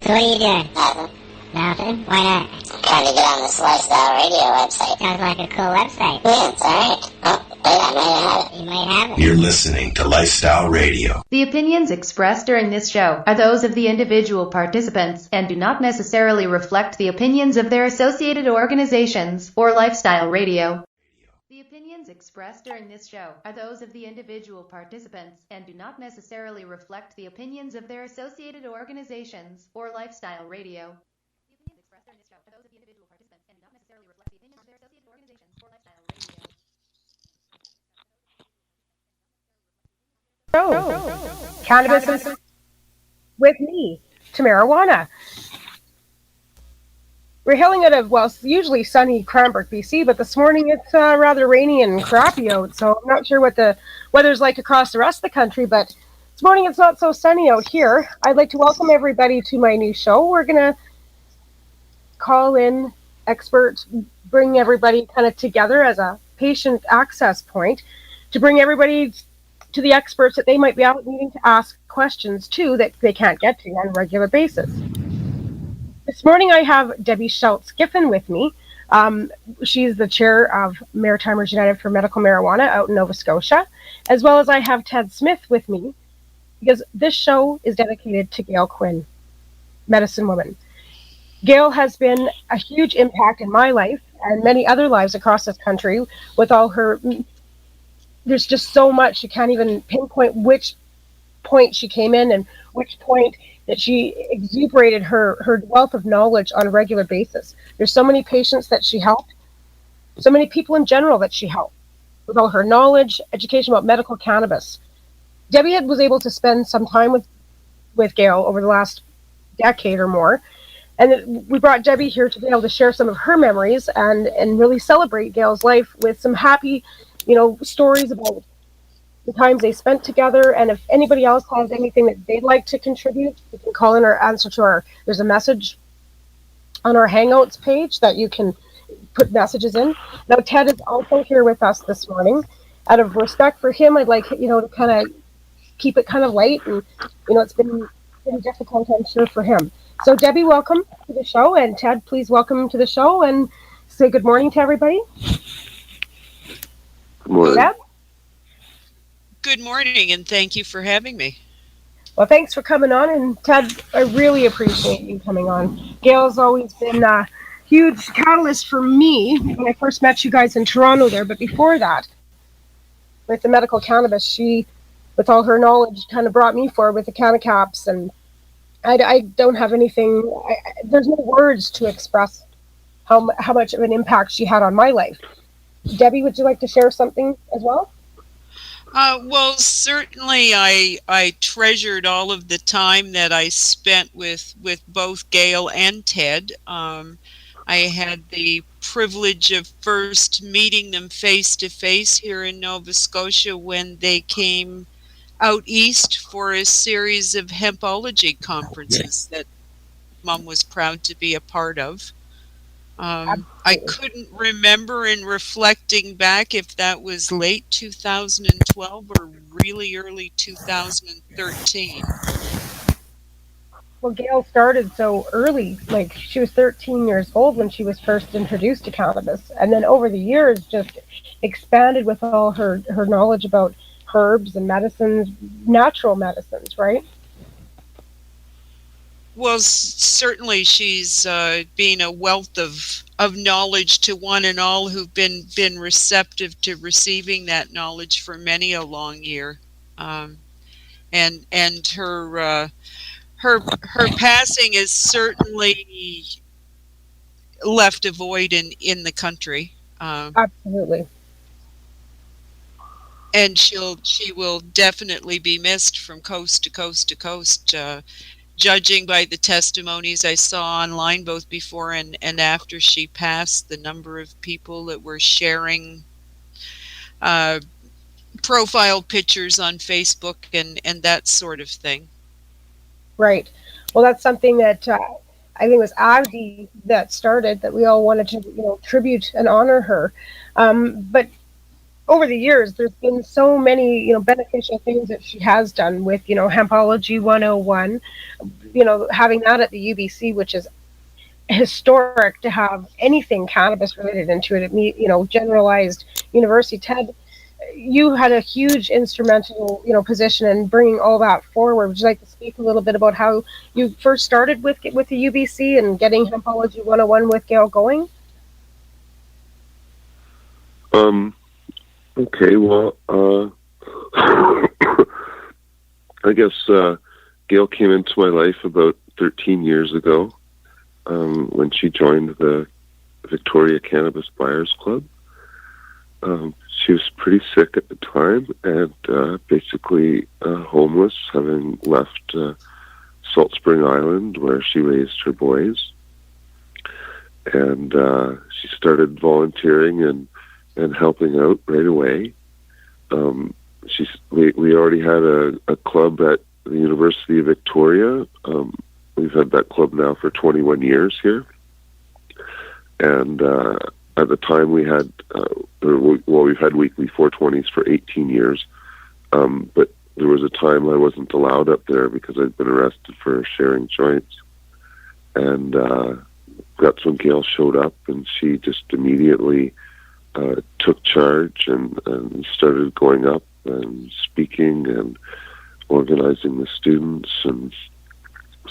So what are you doing? Nothing. Nothing? Why not? I'm trying to get on this Lifestyle Radio website. Sounds like a cool website. Yeah, it's alright. Oh, wait, I might have it. You might have it. You're listening to Lifestyle Radio. The opinions expressed during this show are those of the individual participants and do not necessarily reflect the opinions of their associated organizations or Lifestyle Radio. The opinions expressed during this show are those of the individual participants and do not necessarily reflect the opinions of their associated organizations or Lifestyle Radio. The opinions expressed during this show are those of the individual participants and do not necessarily reflect the opinions of their associated organizations or Lifestyle Radio. Cannabis is with me, Tamarijuana. We're hailing out of, well, it's usually sunny Cranbrook, BC, but this morning it's rather rainy and crappy out, so I'm not sure what the weather's like across the rest of the country, but this morning it's not so sunny out here. I'd like to welcome everybody to my new show. We're going to call in experts, bring everybody kind of together as a patient access point to bring everybody to the experts that they might be out needing to ask questions to that they can't get to on a regular basis. This morning I have Debbie Giffin with me. She's the chair of Maritimers United for Medical Marijuana out in Nova Scotia, as well as I have Ted Smith with me because this show is dedicated to Gayle Quinn, medicine woman. Gayle has been a huge impact in my life and many other lives across this country with all her. There's just so much, you can't even pinpoint which point she came in and which point that she exuberated her wealth of knowledge on a regular basis. There's so many patients that she helped, so many people in general that she helped with all her knowledge, education about medical cannabis. Debbie was able to spend some time with Gayle over the last decade or more, and we brought Debbie here to be able to share some of her memories and really celebrate Gayle's life with some happy, stories about the times they spent together. And if anybody else has anything that they'd like to contribute, you can call in or answer to there's a message on our Hangouts page that you can put messages in. Now, Ted is also here with us this morning. Out of respect for him, I'd like, to kind of keep it kind of light. And, it's been difficult, I'm sure, for him. So, Debbie, welcome to the show. And Ted, please welcome to the show and say good morning to everybody. Good morning. Deb? Good morning, and thank you for having me. Well, thanks for coming on, and Ted, I really appreciate you coming on. Gayle's always been a huge catalyst for me when I first met you guys in Toronto there, but before that, with the medical cannabis, she, with all her knowledge, kind of brought me forward with the canna caps, and I don't have anything, there's no words to express how much of an impact she had on my life. Debbie, would you like to share something as well? Well, certainly I treasured all of the time that I spent with both Gayle and Ted. I had the privilege of first meeting them face to face here in Nova Scotia when they came out east for a series of hempology conferences that Mom was proud to be a part of. I couldn't remember in reflecting back if that was late 2012 or really early 2013. Well, Gayle started so early, like she was 13 years old when she was first introduced to cannabis, and then over the years just expanded with all her knowledge about herbs and medicines, natural medicines, right? Well, certainly she's been a wealth of knowledge to one and all who've been receptive to receiving that knowledge for many a long year, and her passing has certainly left a void in the country. Absolutely. And she will definitely be missed from coast to coast to coast. Judging by the testimonies I saw online, both before and after she passed, the number of people that were sharing profile pictures on Facebook and that sort of thing. Right. Well, that's something that I think it was Abdi that started, that we all wanted to, tribute and honor her. But over the years, there's been so many, beneficial things that she has done with, Hempology 101, having that at the UBC, which is historic to have anything cannabis related into it. Generalized university. Ted, you had a huge instrumental, position in bringing all that forward. Would you like to speak a little bit about how you first started with the UBC and getting Hempology 101 with Gayle going? Okay, well, I guess Gayle came into my life about 13 years ago when she joined the Victoria Cannabis Buyers Club. She was pretty sick at the time and basically homeless, having left Salt Spring Island where she raised her boys. And she started volunteering and helping out right away. We already had a club at the University of Victoria. We've had that club now for 21 years here. And at the time we had, we've had weekly 420s for 18 years. But there was a time I wasn't allowed up there because I'd been arrested for sharing joints. And that's when Gayle showed up, and she just immediately took charge and started going up and speaking and organizing the students. And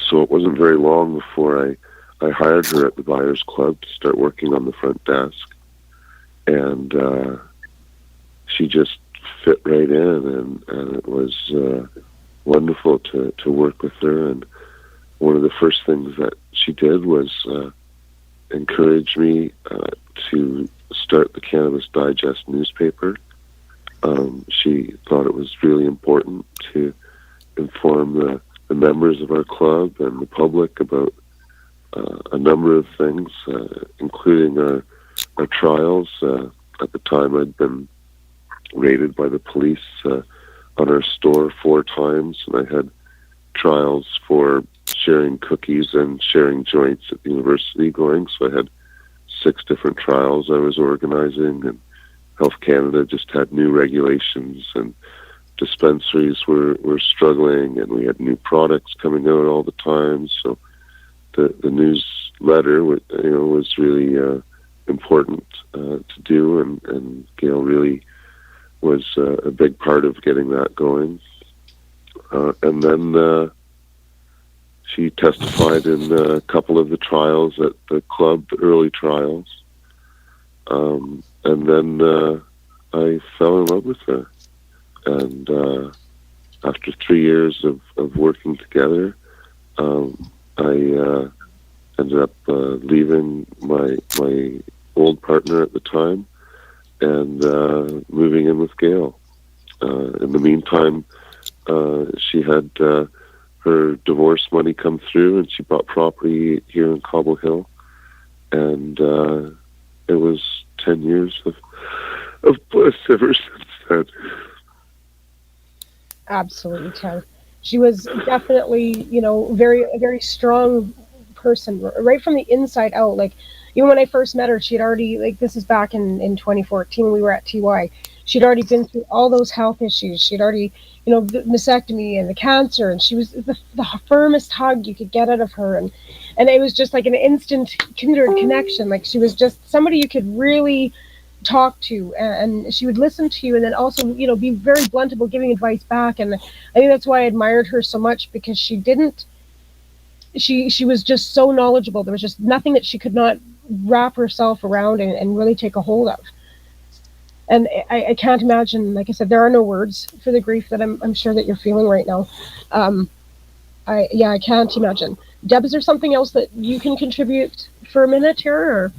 so it wasn't very long before I hired her at the Buyers Club to start working on the front desk. And she just fit right in, and it was wonderful to work with her. And one of the first things that she did was encourage me to start the Cannabis Digest newspaper. She thought it was really important to inform the members of our club and the public about a number of things, including our trials. At the time, I'd been raided by the police on our store 4 times, and I had trials for sharing cookies and sharing joints at the university going. So I had 6 different trials I was organizing, and Health Canada just had new regulations, and dispensaries were struggling, and we had new products coming out all the time. So the newsletter, was really important to do, and Gayle really was a big part of getting that going. And then she testified in a couple of the trials at the club, the early trials. And then I fell in love with her. And after 3 years of working together, I ended up leaving my old partner at the time and moving in with Gayle. In the meantime, she had her divorce money come through, and she bought property here in Cobble Hill. And it was 10 years of bliss ever since then. Absolutely, Ted. She was definitely, a very strong person, right from the inside out. Like, even when I first met her, she had already, like, this is back in 2014, we were at TY. She'd already been through all those health issues. She'd already, the mastectomy and the cancer, and she was the firmest hug you could get out of her. And it was just like an instant kindred connection. Like, she was just somebody you could really talk to, and she would listen to you, and then also, be very blunt about giving advice back. And I think that's why I admired her so much, because she was just so knowledgeable. There was just nothing that she could not wrap herself around and really take a hold of. And I can't imagine, like I said, there are no words for the grief that I'm sure that you're feeling right now. I can't imagine. Deb, is there something else that you can contribute for a minute here? Or?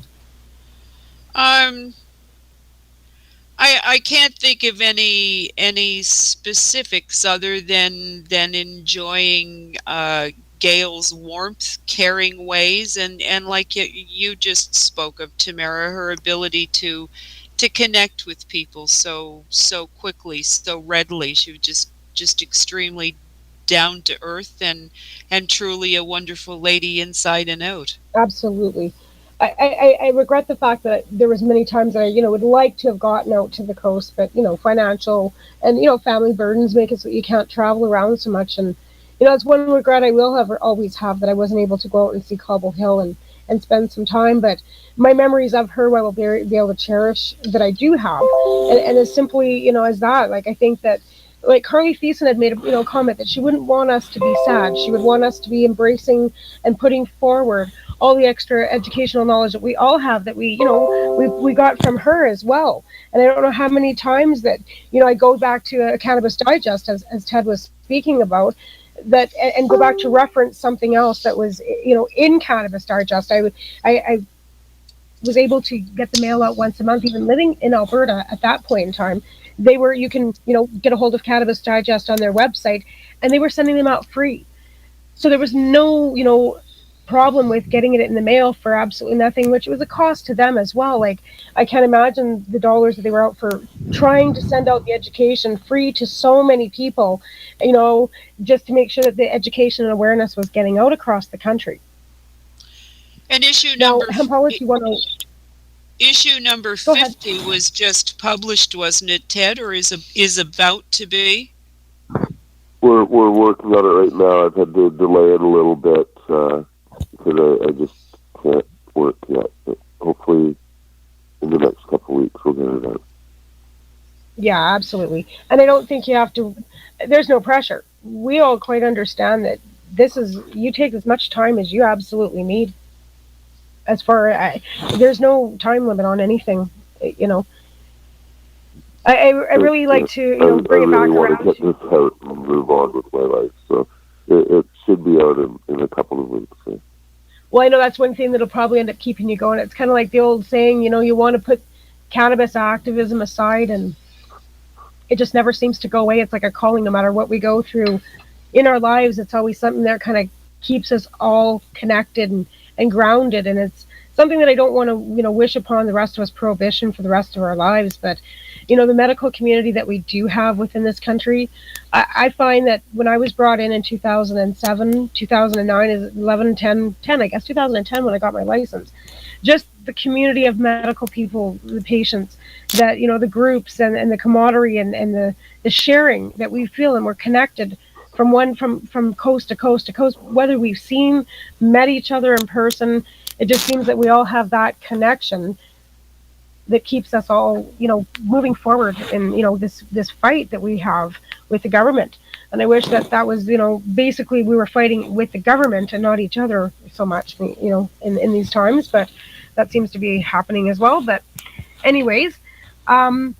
I can't think of any specifics other than enjoying Gayle's warmth, caring ways, and like you just spoke of, Tamara, her ability to connect with people so quickly, so readily. She was just extremely down to earth and truly a wonderful lady inside and out. Absolutely. I regret the fact that there was many times that I, would like to have gotten out to the coast, but financial and family burdens make it so you can't travel around so much. And it's one regret I will have or always have, that I wasn't able to go out and see Cobble Hill and spend some time. But my memories of her I will be able to cherish, that I do have, and as simply as that. Like, I think that, like, Carly Thiessen had made a comment that she wouldn't want us to be sad. She would want us to be embracing and putting forward all the extra educational knowledge that we all have, that we got from her as well. And I don't know how many times that I go back to a Cannabis Digest, as Ted was speaking about, that, and go back to reference something else that was in Cannabis Digest. I was able to get the mail out once a month, even living in Alberta at that point in time. They were, you can get a hold of Cannabis Digest on their website, and they were sending them out free. So there was no problem with getting it in the mail for absolutely nothing, which was a cost to them as well. Like, I can't imagine the dollars that they were out for trying to send out the education free to so many people, just to make sure that the education and awareness was getting out across the country. And issue Now, number hemp policy 101. issue number 50 was just published, wasn't it, Ted, or is about to be? We're working on it right now. I've had to delay it a little bit because I just can't work yet. But hopefully, in the next couple of weeks, we'll get it out. Yeah, absolutely. And I don't think you have to. There's no pressure. We all quite understand that you take as much time as you absolutely need. As far there's no time limit on anything, I really like to bring it back around. I really want to get this out and move on with my life, so it should be out in a couple of weeks. Yeah. Well, I know that's one thing that'll probably end up keeping you going. It's kind of like the old saying, you want to put cannabis activism aside, and it just never seems to go away. It's like a calling, no matter what we go through in our lives. It's always something that kind of keeps us all connected and grounded, and it's something that I don't want to wish upon the rest of us, prohibition for the rest of our lives. But the medical community that we do have within this country, I find that when I was brought in 2007, 2009, 11, 10, I guess 2010 when I got my license, just the community of medical people, the patients, that the groups and the camaraderie and the sharing that we feel, and we're connected from coast to coast to coast, whether we've met each other in person. It just seems that we all have that connection that keeps us all, moving forward in, this fight that we have with the government. And I wish that was, basically we were fighting with the government and not each other so much, in these times. But that seems to be happening as well. But anyways, Deb,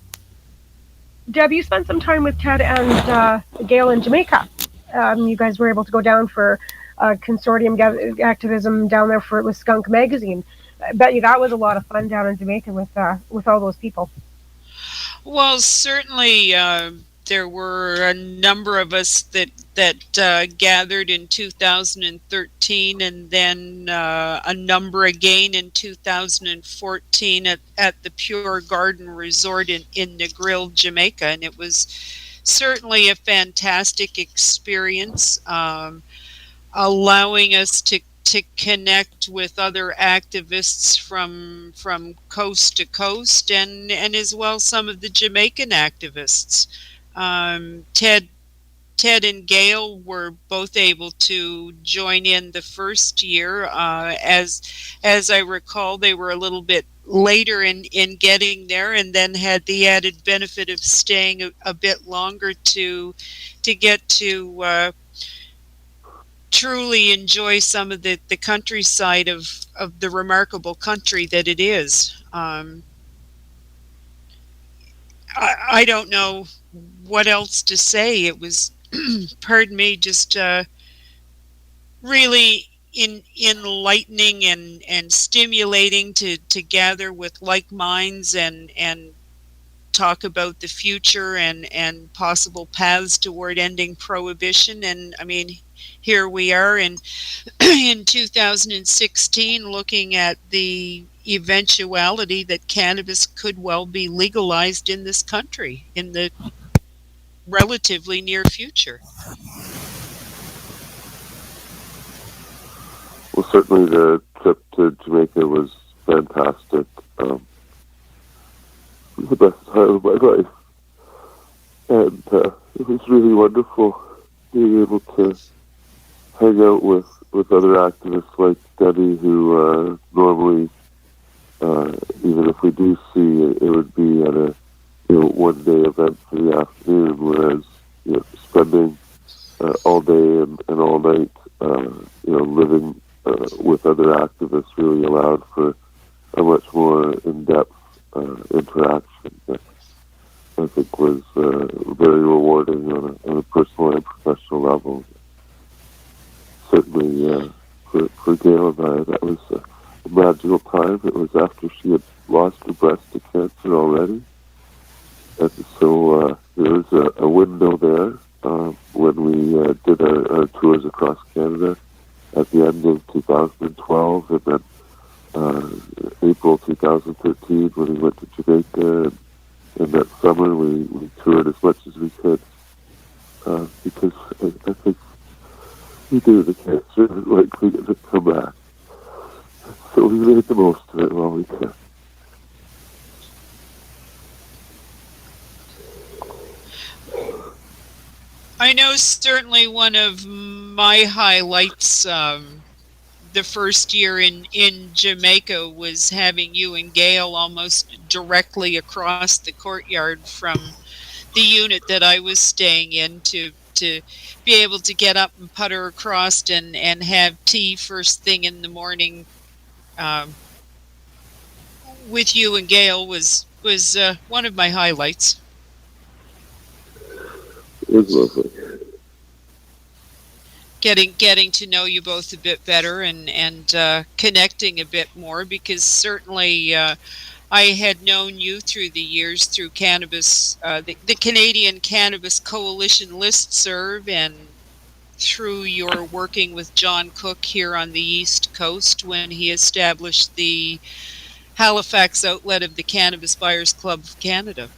you spent some time with Ted and Gayle in Jamaica. You guys were able to go down for consortium activism down there with Skunk Magazine. I bet you that was a lot of fun down in Jamaica with all those people. Well, certainly there were a number of us that gathered in 2013, and then a number again in 2014 at the Pure Garden Resort in Negril, Jamaica, and it was certainly a fantastic experience, allowing us to connect with other activists from coast to coast, and as well some of the Jamaican activists. Ted and Gayle were both able to join in the first year. As I recall, they were a little bit later in getting there, and then had the added benefit of staying a bit longer to get to truly enjoy some of the countryside of the remarkable country that it is. I don't know what else to say. It was, pardon me, just really enlightening and stimulating to gather with like minds and talk about the future and possible paths toward ending prohibition. And I mean, here we are in 2016 looking at the eventuality that cannabis could well be legalized in this country in the relatively near future. Well, certainly the trip to Jamaica was fantastic. It was the best time of my life. And it was really wonderful being able to hang out with other activists like Debbie, who normally, even if we do see it, it would be at a one-day event for the afternoon, whereas spending all day and all night, living with other activists really allowed for a much more in-depth interaction that I think was very rewarding on a personal and professional level. Certainly, for Gayle and I, that was a magical time. It was after she had lost her breast to cancer already. And so there was a window there when we did our tours across Canada at the end of 2012, and then April 2013 when we went to Jamaica, and that summer we toured as much as we could because I think we knew the cancer was likely going to come back. So we made the most of it while we could. I know certainly one of my highlights the first year in Jamaica was having you and Gayle almost directly across the courtyard from the unit that I was staying in to be able to get up and putter across and have tea first thing in the morning with you and Gayle was one of my highlights. It was lovely. Getting to know you both a bit better and connecting a bit more, because certainly I had known you through the years through Cannabis, the Canadian Cannabis Coalition listserv, and through your working with John Cook here on the East Coast when he established the Halifax outlet of the Cannabis Buyers Club of Canada.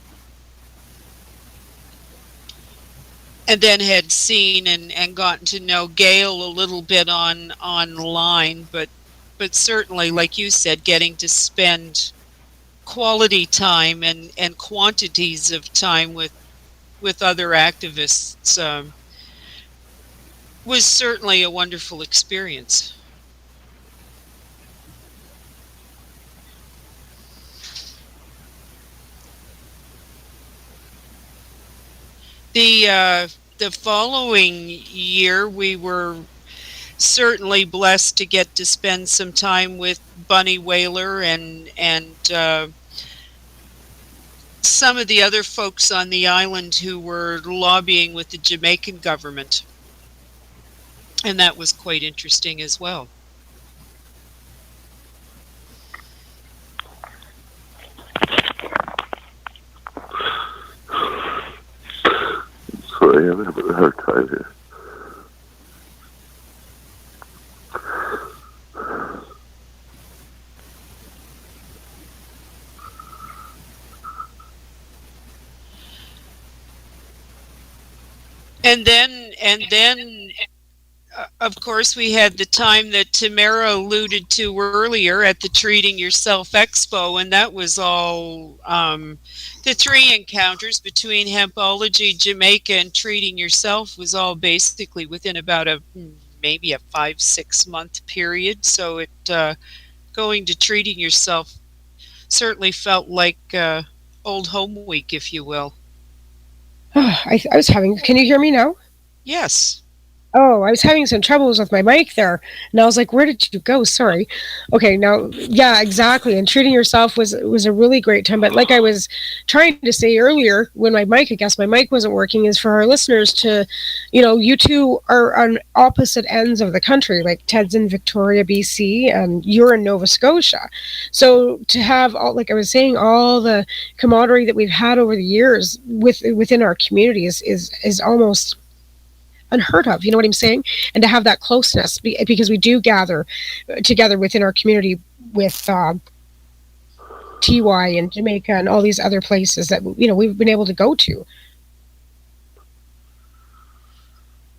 And then had seen and gotten to know Gayle a little bit online, but certainly, like you said, getting to spend quality time and quantities of time with other activists was certainly a wonderful experience. The following year, we were certainly blessed to get to spend some time with Bunny Whaler and some of the other folks on the island who were lobbying with the Jamaican government. And that was quite interesting as well. Sorry, I'm having a hard time here. And then, of course, we had the time that Tamara alluded to earlier at the Treating Yourself Expo, and that was all the three encounters between Hempology, Jamaica, and Treating Yourself was all basically within about maybe a 5-6 month period. So it going to Treating Yourself certainly felt like old home week, if you will. I was having, can you hear me now? Yes. Oh, I was having some troubles with my mic there. And I was like, where did you go? Sorry. Okay, now, yeah, exactly. And Treating Yourself was a really great time. But like I was trying to say earlier, when my mic wasn't working, is for our listeners to, you two are on opposite ends of the country. Like Ted's in Victoria, BC, and you're in Nova Scotia. So to have, like I was saying, all the camaraderie that we've had over the years within our communities is almost unheard of, you know what I'm saying? And to have that closeness, because we do gather together within our community with TY and Jamaica and all these other places that we've been able to go to.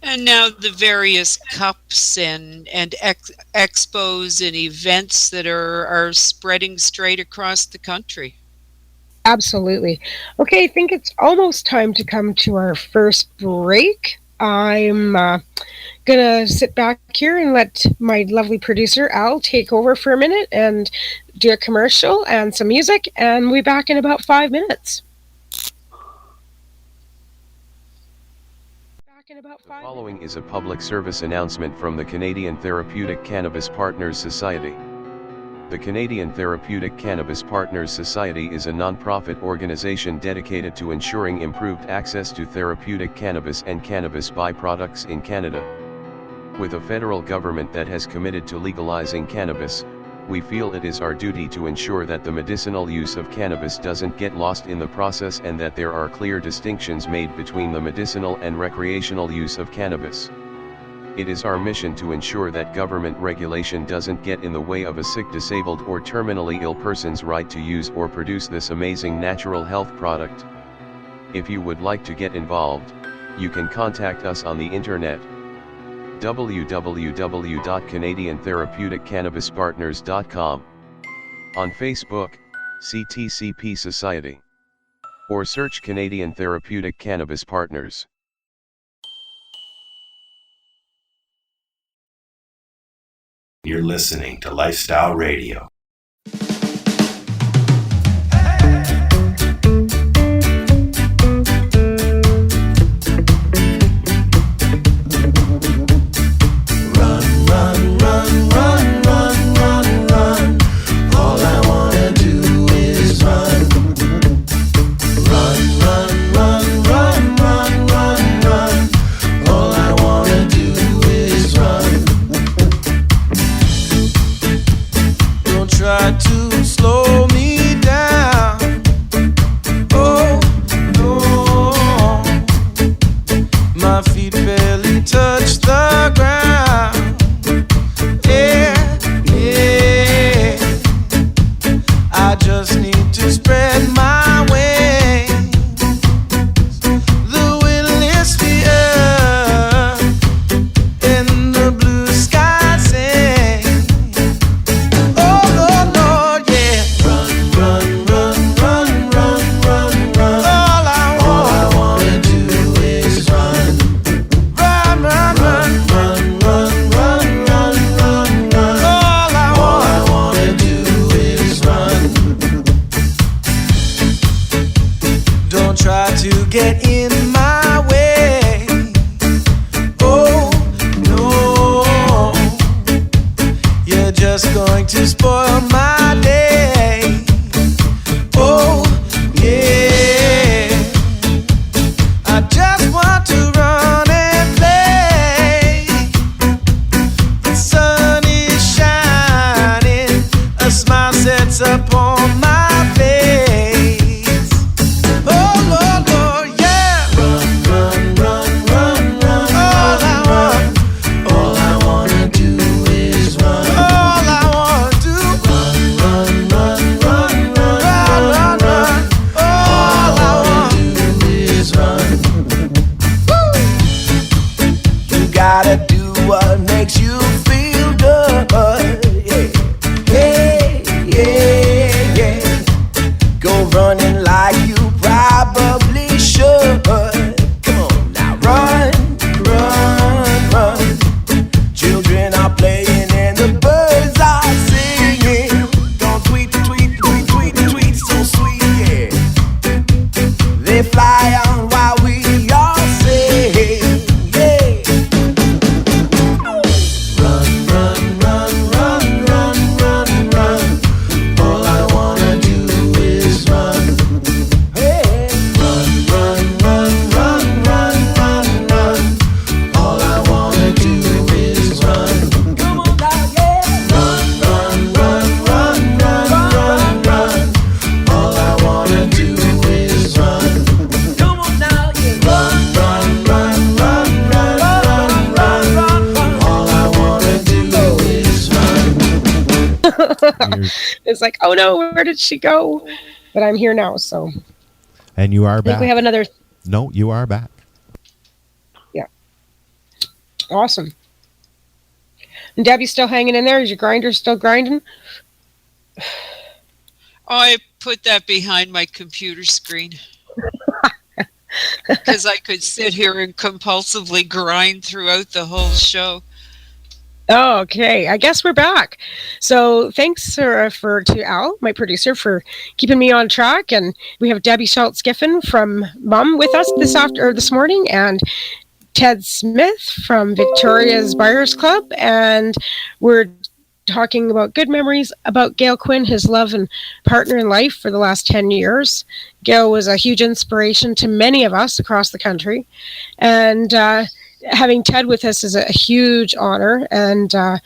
And now the various cups and expos and events that are spreading straight across the country. Absolutely. Okay, I think it's almost time to come to our first break. I'm gonna sit back here and let my lovely producer Al take over for a minute and do a commercial and some music, and we'll be back in about 5 minutes. The following is a public service announcement from the Canadian Therapeutic Cannabis Partners Society. The Canadian Therapeutic Cannabis Partners Society is a non-profit organization dedicated to ensuring improved access to therapeutic cannabis and cannabis byproducts in Canada. With a federal government that has committed to legalizing cannabis, we feel it is our duty to ensure that the medicinal use of cannabis doesn't get lost in the process and that there are clear distinctions made between the medicinal and recreational use of cannabis. It is our mission to ensure that government regulation doesn't get in the way of a sick, disabled, or terminally ill person's right to use or produce this amazing natural health product. If you would like to get involved, you can contact us on the internet. www.canadiantherapeuticCannabisPartners.com, on Facebook, CTCP Society, or search Canadian Therapeutic Cannabis Partners. You're listening to Lifestyle Radio. It's like, oh no, where did she go? But I'm here now, so. And you are I think back. we have another. No, you are back. Yeah. Awesome. And Debbie's still hanging in there? Is your grinder still grinding? I put that behind my computer screen because I could sit here and compulsively grind throughout the whole show. Okay, I guess we're back. So thanks to Al, my producer, for keeping me on track. And we have Debbie Schultz Giffin from Mum with us this morning, and Ted Smith from Victoria's Buyers Club, and we're talking about good memories about Gayle Quinn, his love and partner in life for the last 10 years. Gayle was a huge inspiration to many of us across the country, and having Ted with us is a huge honor, and I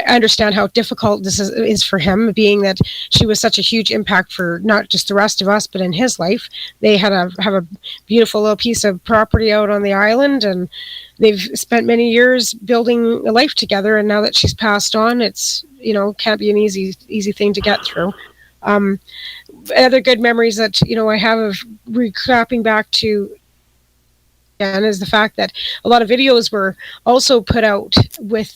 understand how difficult this is for him, being that she was such a huge impact for not just the rest of us, but in his life. They have a beautiful little piece of property out on the island, and they've spent many years building a life together, and now that she's passed on, it's, can't be an easy thing to get through. Other good memories that, I have of recapping back to is the fact that a lot of videos were also put out with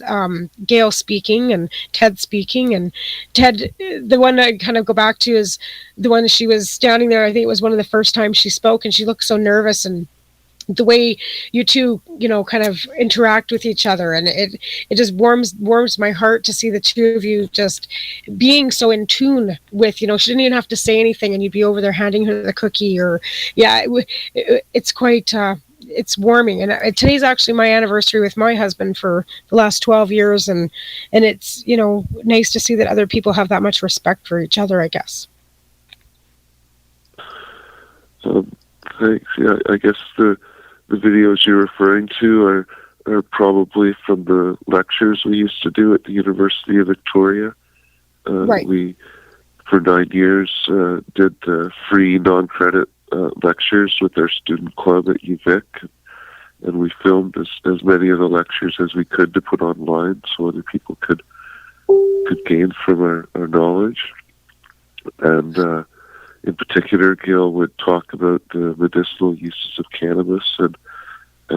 Gayle speaking and Ted speaking. And Ted, the one I kind of go back to is the one she was standing there. I think it was one of the first times she spoke, and she looked so nervous, and the way you two, kind of interact with each other, and it just warms my heart to see the two of you just being so in tune with, she didn't even have to say anything, and you'd be over there handing her the cookie, or it's quite. It's warming, and today's actually my anniversary with my husband for the last 12 years, and it's nice to see that other people have that much respect for each other, I guess. Thanks. Yeah, I guess the videos you're referring to are probably from the lectures we used to do at the University of Victoria. Right. We, for 9 years, did free non-credit lectures with our student club at UVic, and we filmed as many of the lectures as we could to put online so other people could gain from our knowledge. And in particular, Gayle would talk about the medicinal uses of cannabis and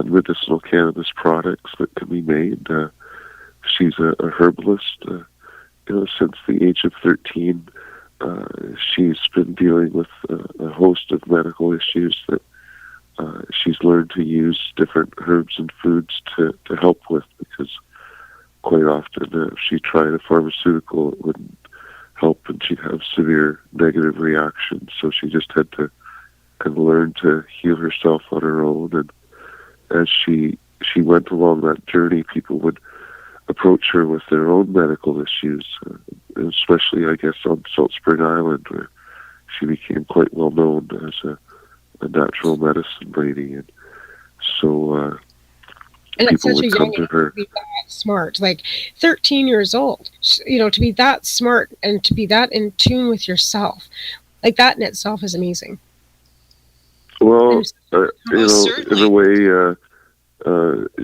medicinal cannabis products that can be made. She's a herbalist. Since the age of 13, she's been dealing with a host of medical issues that she's learned to use different herbs and foods to help with, because quite often if she tried a pharmaceutical, it wouldn't help, and she'd have severe negative reactions. So she just had to kind of learn to heal herself on her own. And as she went along that journey, people would approach her with their own medical issues, especially, I guess, on Salt Spring Island, where she became quite well known as a natural medicine lady. And so and people would come to her. To be that smart, like 13 years old, to be that smart and to be that in tune with yourself, like that in itself is amazing. Well, in a way,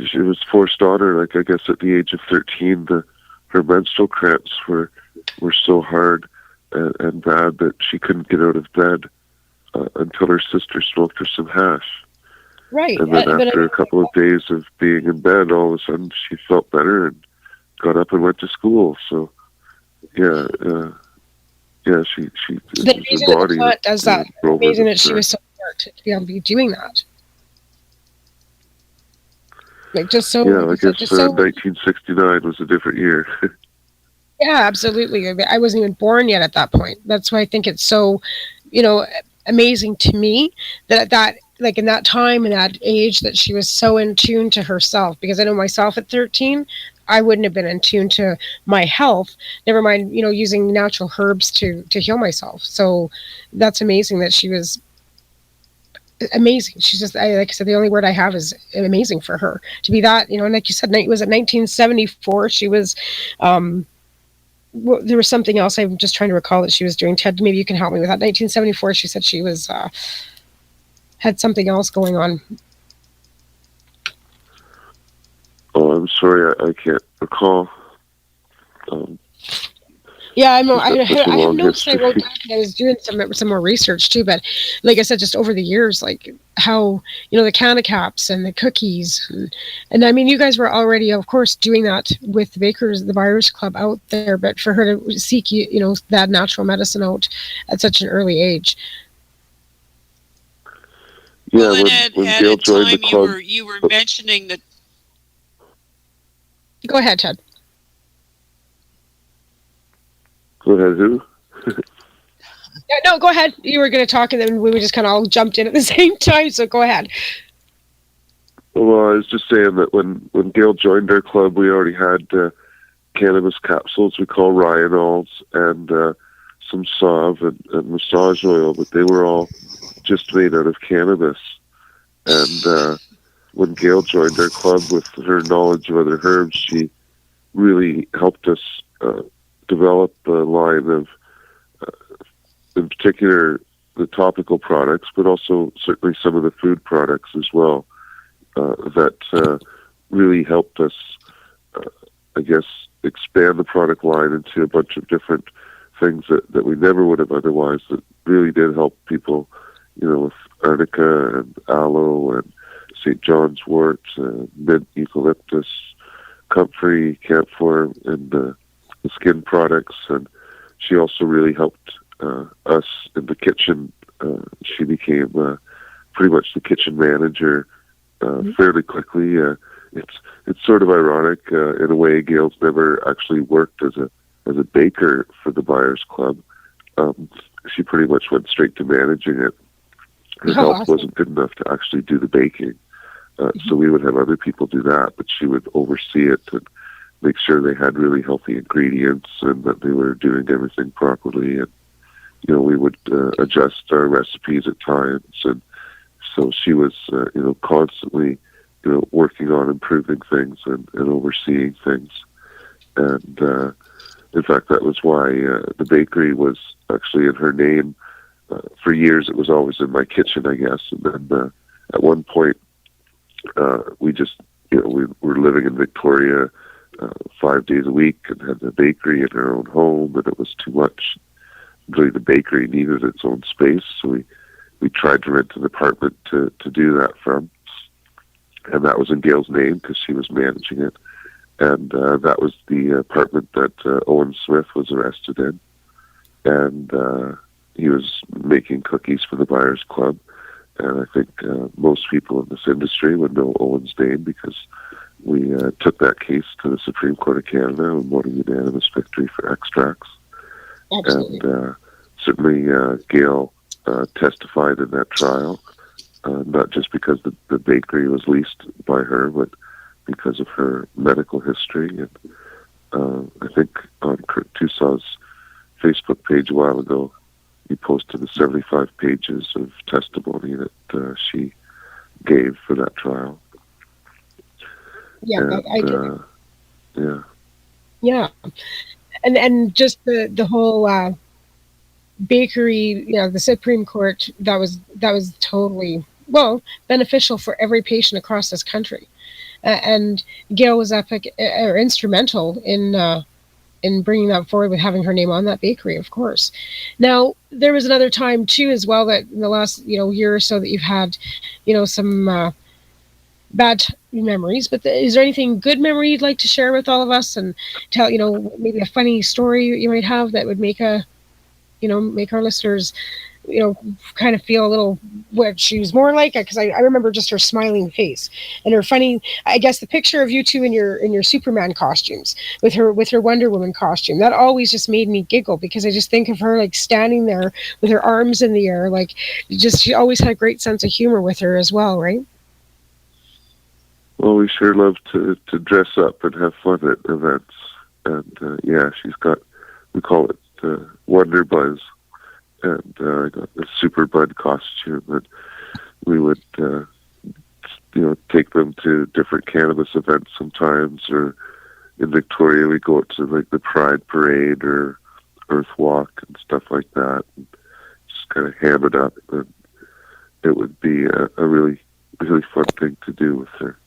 she was forced on her. Like, I guess at the age of 13, her menstrual cramps were so hard and bad that she couldn't get out of bed until her sister smoked her some hash. Right. And then after a couple of days of being in bed, all of a sudden she felt better and got up and went to school. So, she the reason that the plant does that, amazing that she was so smart to be able to be doing that. Like, just so. Yeah, I guess 1969 was a different year. Yeah, absolutely. I wasn't even born yet at that point. That's why I think it's so, amazing to me that like in that time and that age that she was so in tune to herself. Because I know myself at 13, I wouldn't have been in tune to my health. Never mind, using natural herbs to heal myself. So that's amazing that she was amazing. She's just, like I said, the only word I have is amazing for her to be that. And like you said, it was at 1974. She was. There was something else I'm just trying to recall that she was doing. Ted, maybe you can help me with that. 1974, she said she was had something else going on. Oh, I'm sorry, I can't recall. Yeah, I know. She's got such a I have long notes that I wrote history. down. I was doing some more research too, but like I said, just over the years, like how the canna caps and the cookies, and I mean, you guys were already, of course, doing that with the Buyers Club out there, but for her to seek that natural medicine out at such an early age. Yeah, Well, and when at Gayle a joined the time club. you were mentioning that. Go ahead, Ted. Go ahead, who? Yeah, no, go ahead. You were going to talk, and then we just kind of all jumped in at the same time. So go ahead. Well, I was just saying that when Gayle joined our club, we already had cannabis capsules we call Ryanols and some salve and massage oil, but they were all just made out of cannabis. And when Gayle joined our club with her knowledge of other herbs, she really helped us develop a line of, in particular, the topical products, but also certainly some of the food products as well, that really helped us, I guess, expand the product line into a bunch of different things that we never would have otherwise, that really did help people, with arnica and aloe and St. John's wort, mint, eucalyptus, comfrey, camphor, and the skin products. And she also really helped us in the kitchen. She became pretty much the kitchen manager fairly quickly. It's sort of ironic in a way. Gayle's never actually worked as a baker for the Buyers Club. She pretty much went straight to managing it. Her health Awesome. wasn't good enough to actually do the baking, so we would have other people do that. But she would oversee it and make sure they had really healthy ingredients and that they were doing everything properly. And we would adjust our recipes at times, and so she was constantly working on improving things and overseeing things. And in fact, that was why the bakery was actually in her name. For years, it was always in my kitchen, I guess. And then at one point, we just, we were living in Victoria 5 days a week and had the bakery in our own home, and it was too much. Really, the bakery needed its own space, so we tried to rent an apartment to do that from. And that was in Gayle's name because she was managing it. And that was the apartment that Owen Smith was arrested in. And he was making cookies for the Buyers Club. And I think most people in this industry would know Owen's name because we took that case to the Supreme Court of Canada and won a unanimous victory for extracts. Absolutely. And certainly Gayle testified in that trial, not just because the bakery was leased by her, but because of her medical history. And I think on Kurt Tusaw's Facebook page a while ago, he posted the 75 pages of testimony that she gave for that trial. Yeah, And, I did. yeah. Yeah, and just the whole bakery, the Supreme Court, that was totally beneficial for every patient across this country, and Gayle was instrumental in bringing that forward with having her name on that bakery, of course. Now there was another time too, as well, that in the last year or so that you've had some bad memories, but is there anything good memory you'd like to share with all of us and tell, maybe a funny story you might have that would make make our listeners, kind of feel a little what she was more like? Because I remember just her smiling face and her funny, I guess, the picture of you two in your Superman costumes with her Wonder Woman costume. That always just made me giggle because I just think of her like standing there with her arms in the air, like she always had a great sense of humor with her as well, right? Well, we sure love to dress up and have fun at events. And yeah, she's got, we call it Wonder Buzz. And I got the Super Bud costume. And we would, take them to different cannabis events sometimes. Or in Victoria, we go to like the Pride Parade or Earth Walk and stuff like that. And just kind of ham it up. And it would be a really, really fun thing to do with her.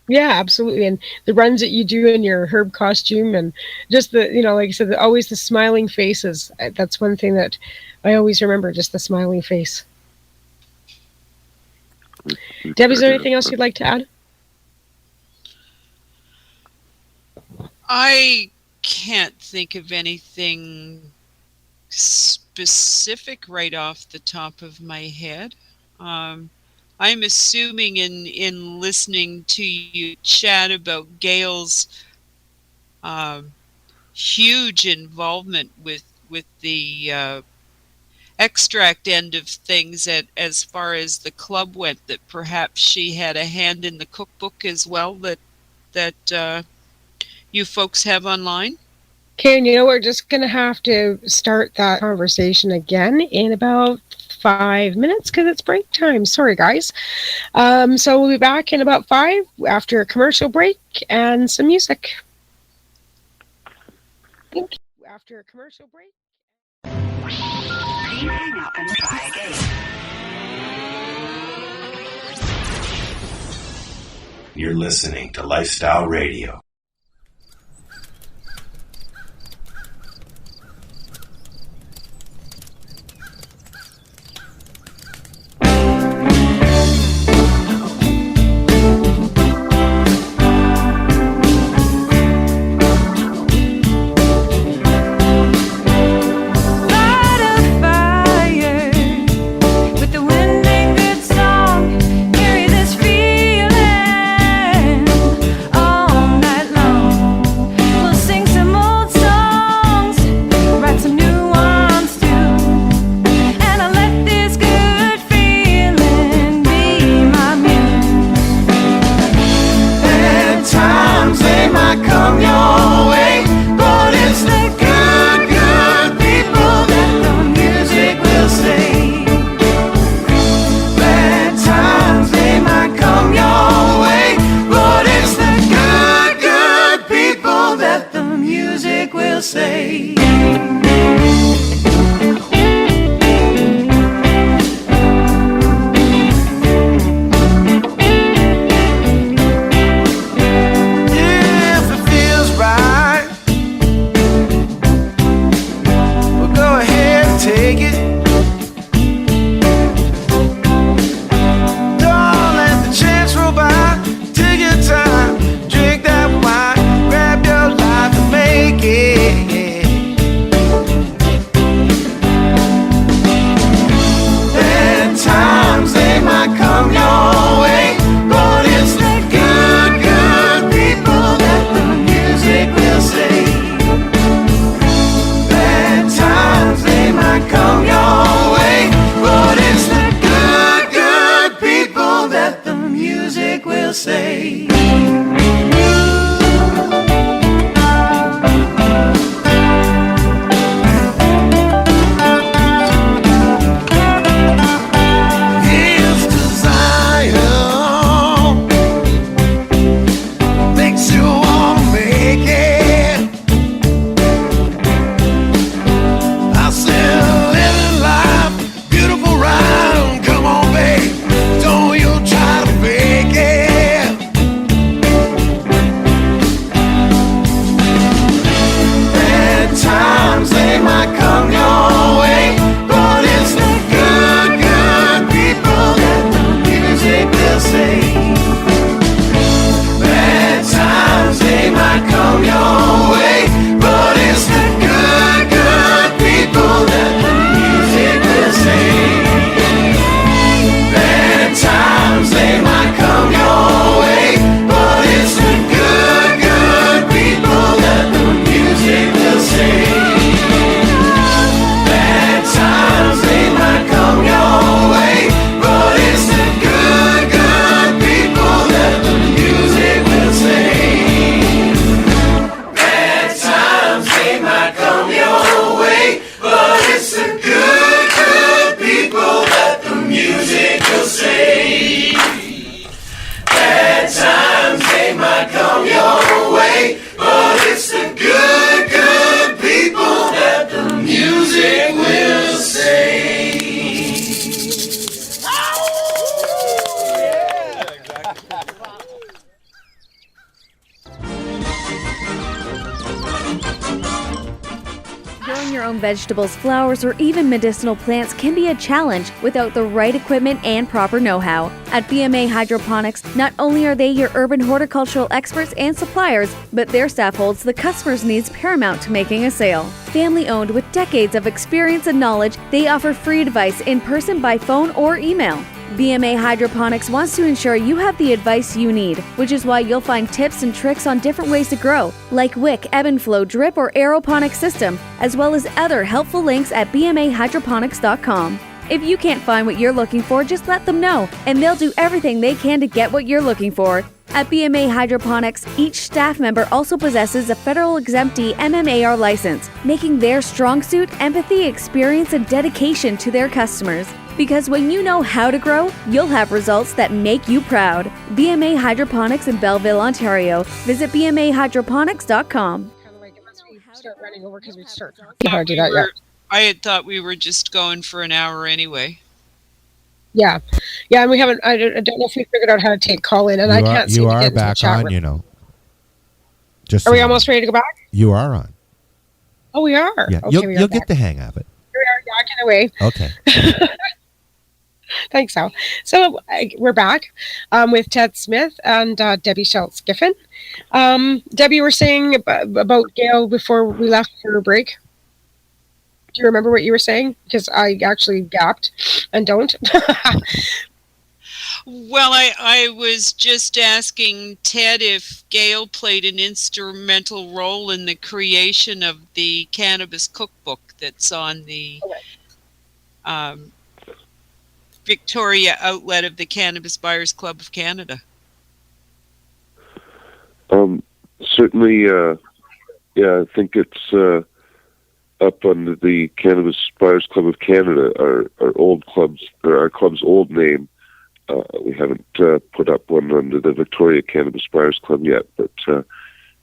Yeah, absolutely. And the runs that you do in your herb costume, and just the, like I said, always the smiling faces. That's one thing that I always remember, just the smiling face. Deb, is there anything else you'd like to add? I can't think of anything specific right off the top of my head. I'm assuming in listening to you chat about Gayle's huge involvement with the extract end of things, as far as the club went, that perhaps she had a hand in the cookbook as well that you folks have online. Okay, and we're just going to have to start that conversation again in about 5 minutes because it's break time. Sorry, guys. So we'll be back in about 5 after a commercial break and some music. Thank you. After a commercial break. Please hang up and try again. You're listening to Lifestyle Radio. your own vegetables, flowers, or even medicinal plants can be a challenge without the right equipment and proper know-how. At BMA Hydroponics, not only are they your urban horticultural experts and suppliers, but their staff holds the customer's needs paramount to making a sale. Family-owned with decades of experience and knowledge, they offer free advice in person, by phone, or email. BMA Hydroponics wants to ensure you have the advice you need, which is why you'll find tips and tricks on different ways to grow, like wick, ebb and flow, drip, or aeroponic system, as well as other helpful links at bmahydroponics.com. If you can't find what you're looking for, just let them know, and they'll do everything they can to get what you're looking for. At BMA Hydroponics, each staff member also possesses a federal exemptee MMAR license, making their strong suit empathy, experience, and dedication to their customers. Because when you know how to grow, you'll have results that make you proud. BMA Hydroponics in Belleville, Ontario. Visit bmahydroponics.com. Kind of like, unless we start running over because we start talking. Hard to do that yet. I had thought we were just going for an hour anyway. Yeah, and we haven't. I don't know if we figured out how to take call in, and I can't see. You are back on, you know. Are we almost ready to go back? You are on. Oh, we are. Yeah, okay, you'll get the hang of it. Here we are, yakking away. Okay. Thanks, Al. So we're back with Ted Smith and Debbie Schultz Giffin. Debbie, you were saying about Gayle before we left for a break. Do you remember what you were saying? Because I actually gapped and don't. Well, I was just asking Ted if Gayle played an instrumental role in the creation of the cannabis cookbook that's on the Victoria outlet of the Cannabis Buyers Club of Canada. Certainly, I think it's up on the Cannabis Buyers Club of Canada, our old club's, or our club's old name. We haven't put up one under the Victoria Cannabis Buyers Club yet, but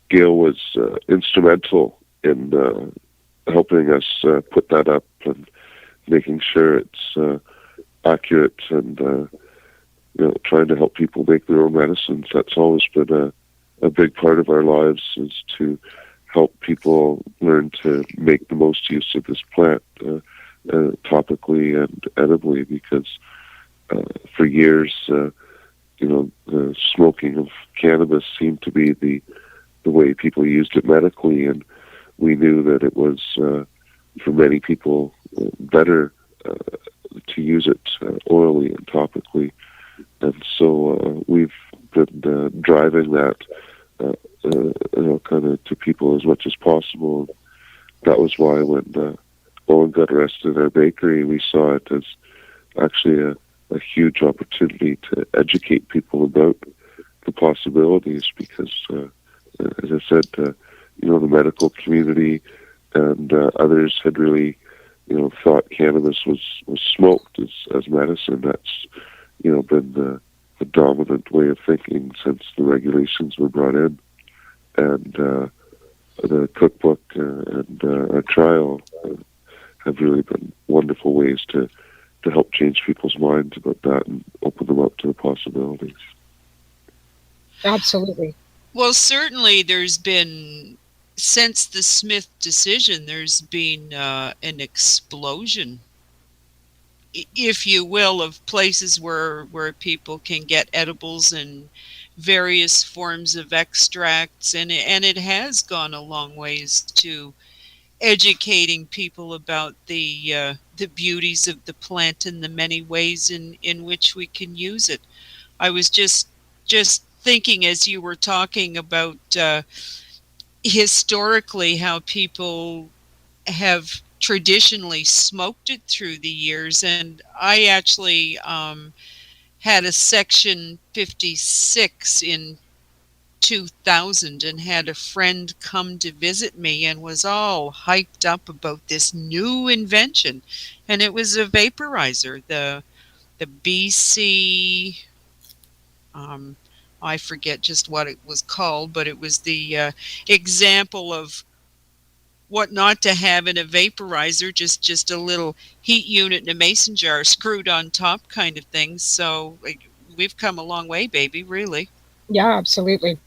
Gayle was instrumental in helping us put that up and making sure it's accurate and trying to help people make their own medicines. That's always been a big part of our lives, is to help people learn to make the most use of this plant topically and edibly, because for years, the smoking of cannabis seemed to be the way people used it medically, and we knew that it was, for many people, better to use it orally and topically. And so we've been driving that kind of to people as much as possible. That was why when Owen got arrested in our bakery, we saw it as actually a huge opportunity to educate people about the possibilities, because, as I said, the medical community and others had really, thought cannabis was smoked as medicine. That's, been the dominant way of thinking since the regulations were brought in. And the cookbook and our trial have really been wonderful ways to help change people's minds about that and open them up to the possibilities. Absolutely. Well, certainly there's been, since the Smith decision, there's been an explosion, if you will, of places where people can get edibles and various forms of extracts, and it has gone a long ways to educating people about the beauties of the plant and the many ways in which we can use it. I was just thinking, as you were talking about historically how people have traditionally smoked it through the years, and I actually had a Section 56 in 2000 and had a friend come to visit me and was all hyped up about this new invention, and it was a vaporizer, the BC, I forget just what it was called, but it was the example of what not to have in a vaporizer, just a little heat unit in a mason jar screwed on top kind of thing. So we've come a long way, baby, really. Yeah, absolutely.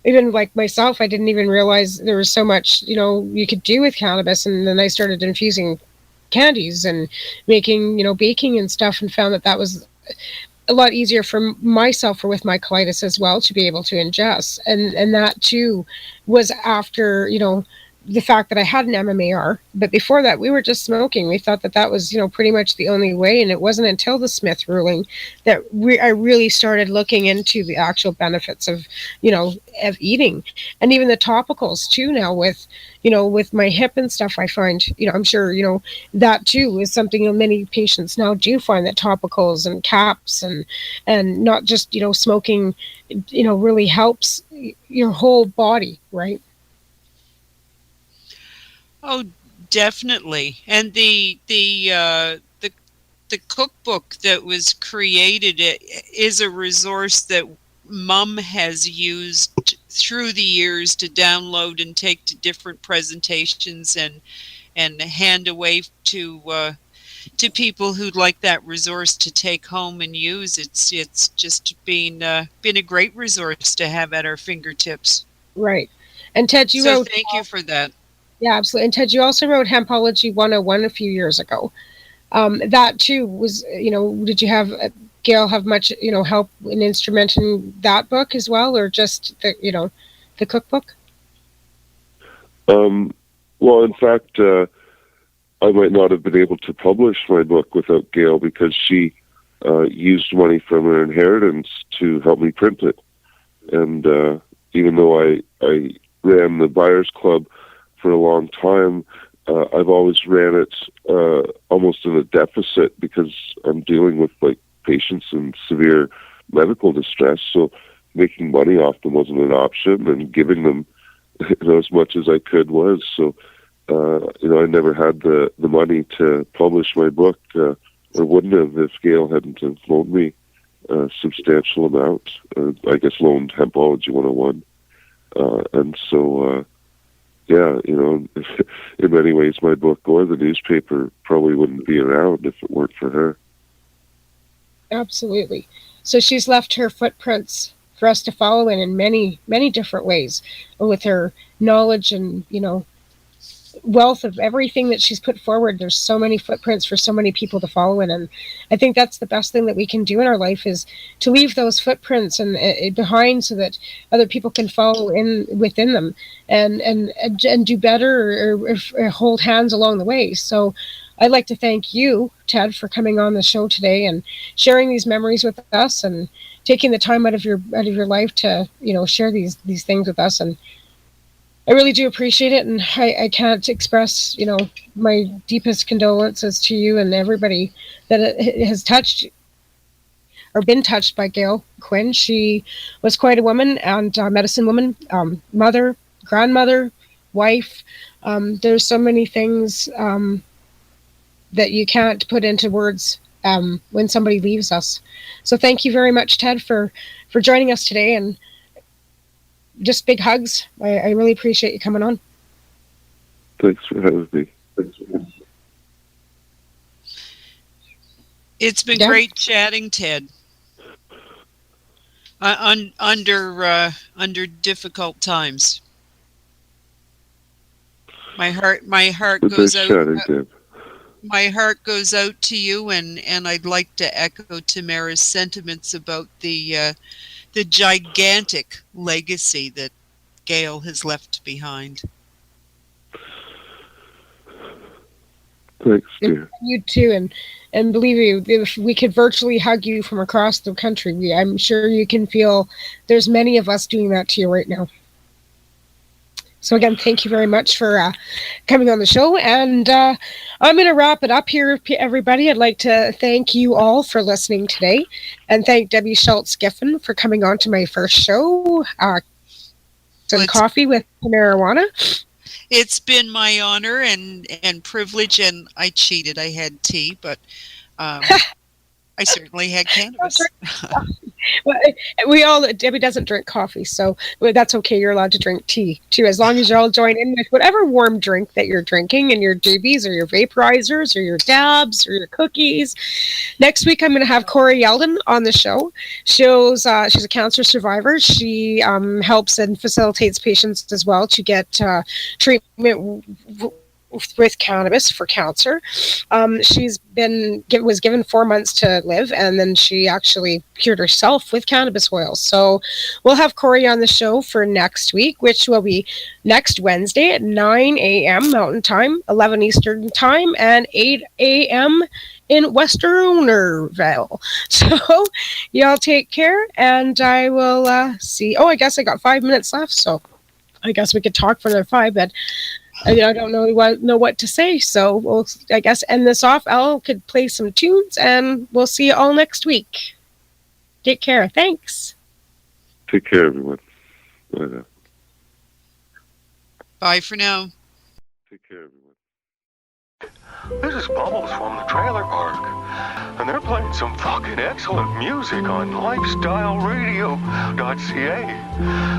even like myself, I didn't even realize there was so much, you could do with cannabis. And then I started infusing candies and making, baking and stuff, and found that was a lot easier for myself or with my colitis as well to be able to ingest. And that too was after, the fact that I had an MMAR, but before that we were just smoking. We thought that was, pretty much the only way. And it wasn't until the Smith ruling that I really started looking into the actual benefits of, of eating, and even the topicals too. Now with, with my hip and stuff, I find, I'm sure, that too is something many patients now do find, that topicals and caps and not just, smoking, really helps your whole body, right? Oh, definitely. And the cookbook that was created is a resource that Mum has used through the years to download and take to different presentations and hand away to people who'd like that resource to take home and use. It's just been a great resource to have at our fingertips. Right. And Ted, you wrote. Thank you for that. Yeah, absolutely. And Ted, you also wrote Hempology 101 a few years ago. That too was, did you have, Gayle, have much, help and instrument in that book as well, or just the cookbook? Well, in fact, I might not have been able to publish my book without Gayle, because she used money from her inheritance to help me print it. And even though I ran the Buyers Club for a long time, I've always ran it almost in a deficit, because I'm dealing with patients in severe medical distress. So making money off them wasn't an option, and giving them as much as I could was. So I never had the money to publish my book, or wouldn't have if Gayle hadn't loaned me a substantial amount. I guess loaned Hempology 101, and so. Yeah, in many ways, my book or the newspaper probably wouldn't be around if it weren't for her. Absolutely. So she's left her footprints for us to follow in many, many different ways, with her knowledge and, wealth of everything that she's put forward. There's so many footprints for so many people to follow in, and I think that's the best thing that we can do in our life, is to leave those footprints and behind, so that other people can follow in within them and do better, or hold hands along the way. So I'd like to thank you, Ted, for coming on the show today and sharing these memories with us, and taking the time out of your life to share these things with us. And I really do appreciate it, and I can't express, my deepest condolences to you and everybody that it has touched or been touched by Gayle Quinn. She was quite a woman, and medicine woman, mother, grandmother, wife. There's so many things that you can't put into words when somebody leaves us. So thank you very much, Ted, for joining us today, and just big hugs. I really appreciate you coming on. Thanks for having me. It's been great chatting, Ted. Under difficult times. My heart goes out. My heart goes out to you, and I'd like to echo Tamara's sentiments about the gigantic legacy that Gayle has left behind. Thanks, dear. You too, and believe me, if we could virtually hug you from across the country, I'm sure you can feel there's many of us doing that to you right now. So again, thank you very much for coming on the show, and I'm going to wrap it up here, everybody. I'd like to thank you all for listening today, and thank Debbie Schultz Giffin for coming on to my first show, some coffee with Tamarijuana. It's been my honor and privilege, and I cheated. I had tea, but I certainly had cannabis. Well, Debbie doesn't drink coffee, so that's okay. You're allowed to drink tea too, as long as you all join in with whatever warm drink that you're drinking, and your JBs or your vaporizers or your dabs or your cookies. Next week, I'm going to have Corey Yeldon on the show. She's a cancer survivor. She helps and facilitates patients as well to get treatment with cannabis for cancer. She's was given 4 months to live, and then she actually cured herself with cannabis oils. So we'll have Corey on the show for next week, which will be next Wednesday at 9 a.m. Mountain Time, 11 Eastern Time, and 8 a.m. in Westernerville. So y'all take care, and I will see. Oh, I guess I got 5 minutes left, so I guess we could talk for another 5, but I don't know what to say, so we'll, I guess, end this off. Al could play some tunes, and we'll see you all next week. Take care. Thanks. Take care, everyone. Bye now. Bye for now. Take care, everyone. This is Bubbles from the trailer park, and they're playing some fucking excellent music on lifestyleradio.ca.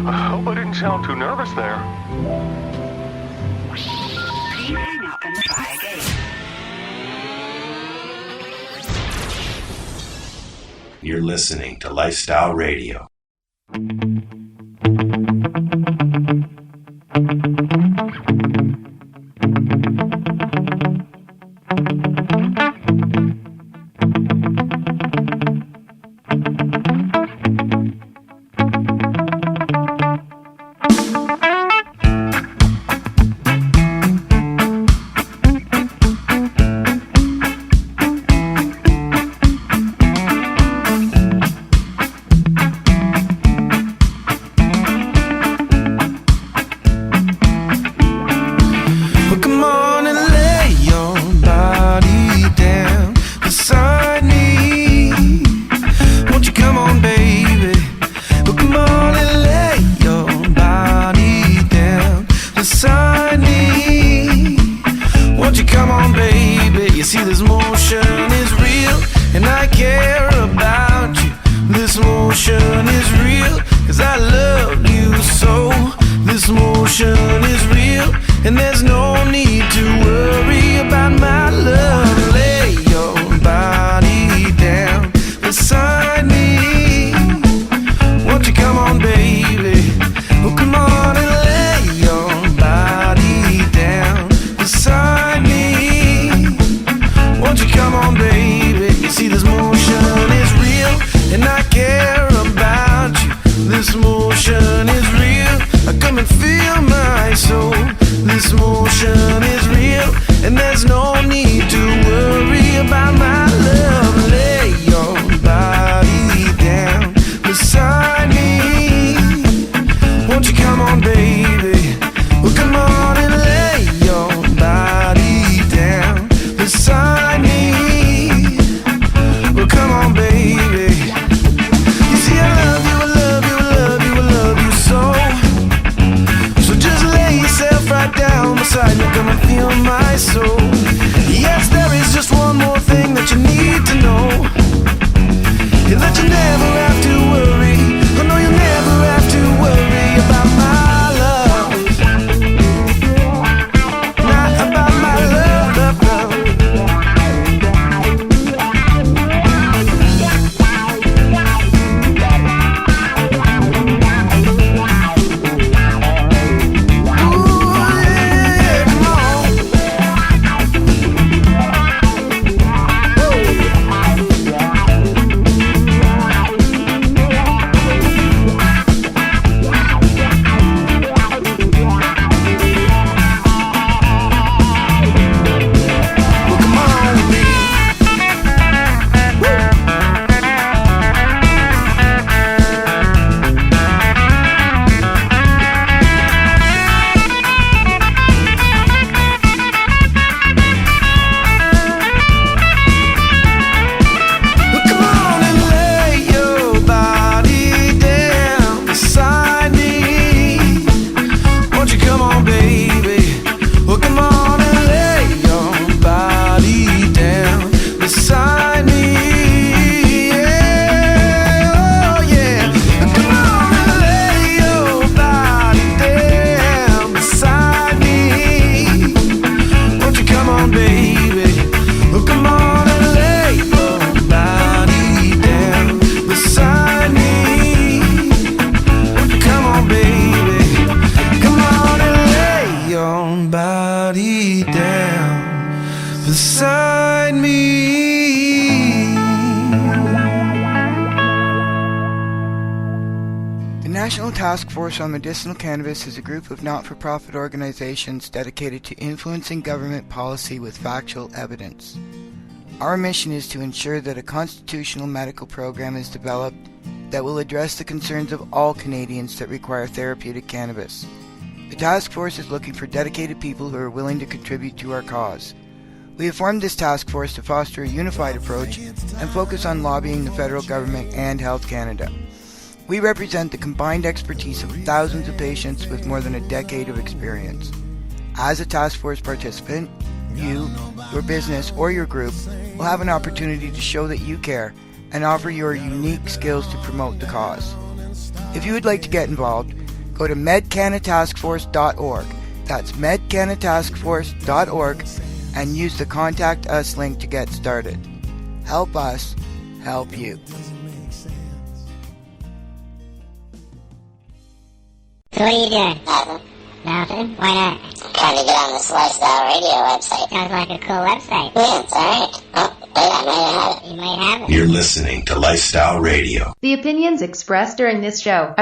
I hope I didn't sound too nervous there. Please hang up and try again. You're listening to Lifestyle Radio. The National Task Force on Medicinal Cannabis is a group of not-for-profit organizations dedicated to influencing government policy with factual evidence. Our mission is to ensure that a constitutional medical program is developed that will address the concerns of all Canadians that require therapeutic cannabis. The task force is looking for dedicated people who are willing to contribute to our cause. We have formed this task force to foster a unified approach and focus on lobbying the federal government and Health Canada. We represent the combined expertise of thousands of patients with more than a decade of experience. As a task force participant, you, your business, or your group will have an opportunity to show that you care and offer your unique skills to promote the cause. If you would like to get involved, go to medcanataskforce.org. That's medcanataskforce.org and use the Contact Us link to get started. Help us help you. So what are you doing? Nothing. Nothing? Why not? Trying to get on this Lifestyle Radio website. Sounds like a cool website. Yeah, it's alright. Oh, wait, I might have it. You might have it. You're listening to Lifestyle Radio. The opinions expressed during this show